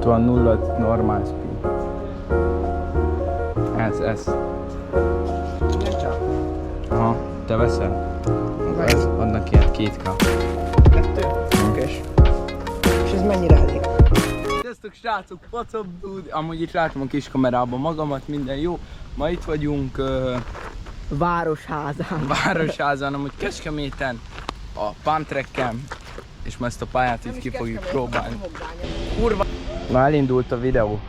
80-0 normál speed. Ez. Aha, te veszel? Ez adnak ilyet 2K. 2? Oké. És ez mennyire elég? Sziasztok srácok, what's up dude? Amúgy itt látom a kis kamerában magamat, minden jó. Ma itt vagyunk Városházán, amúgy Kecskeméten, a Pump-Tracken, és ma ezt a pályát itt ki fogjuk próbálni. Kurva! Na elindult a videó.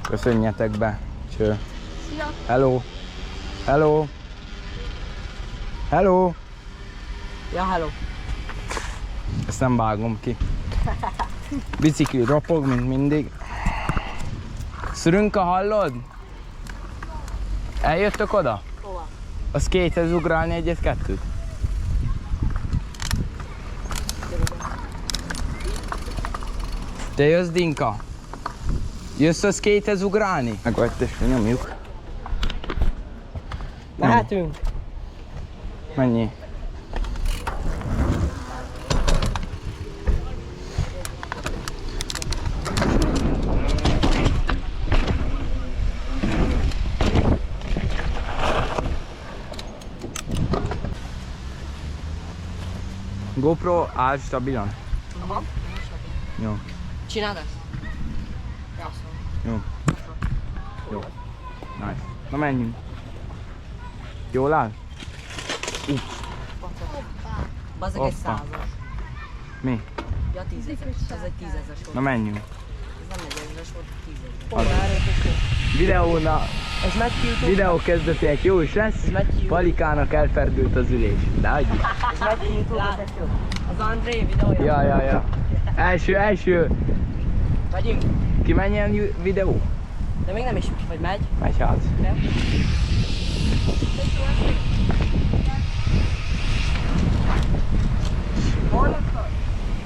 Köszönjetek be. Cső. Hello. Hello. Hello. Ja, hello. Ezt nem vágom ki. Bicikli ropog, mint mindig. Szürünka, hallod? Eljöttök oda? Hova? A skate-hez ugrálni egyet-kettőt? Te jössz, Dinka? Jössz a skate-hez ugrálni? Megvagyt és nyomjuk. Mehetünk? Mennyi? GoPro áll stabilan. Aha. Jó. Csináld ezt? Jó. Jó. Nice. Na menjünk. Jól áll? Bazzeg egy 100-as. Mi? Ja, 10 000. Ez egy 10 000-es volt. Na menjünk. Ez nem 4 000-es volt, 10 000. Ez megy ki YouTube? Videó kezdetének jó is lesz. Palikának elferdült az ülés. De hagyjuk. Ez megy ki YouTube? Az André videója. Ja. Első. Megyünk? Ki menjen videó? De még nem is, vagy megy? Megy hát. De?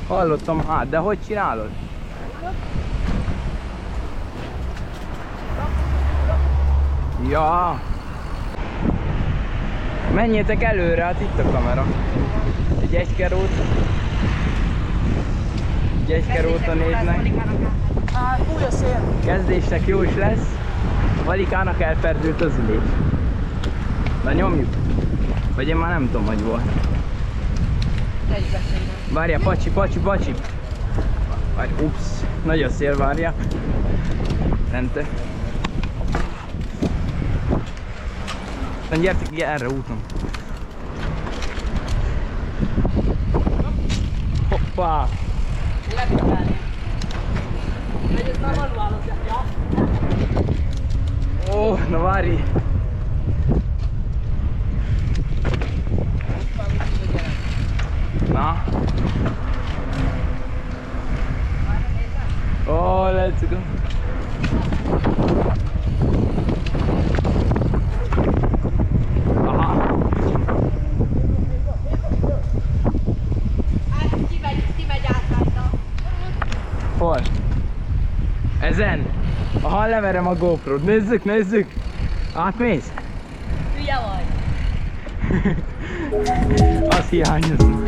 Hallottam hát, de hogy csinálod? Ja. Menjétek előre, hát itt a kamera. Egy egykeróta néznek. Fúj a szél. Kezdésnek jó is lesz. A Valikának elferdült az ülés. Na nyomjuk. Vagy én már nem tudom, hogy volt. Várja, pacsi. Várj, ups, nagy a szél, várja. Rente. Na gyertek ki erre úton. Hoppá! Ó, na várj! Na? Oh, let's go! Aha! Kimegy át rajta. Hol? Ezen? Aha, leverem a GoPro-t. Nézzük! Átmész? Hülye vagy. Az hiányozna.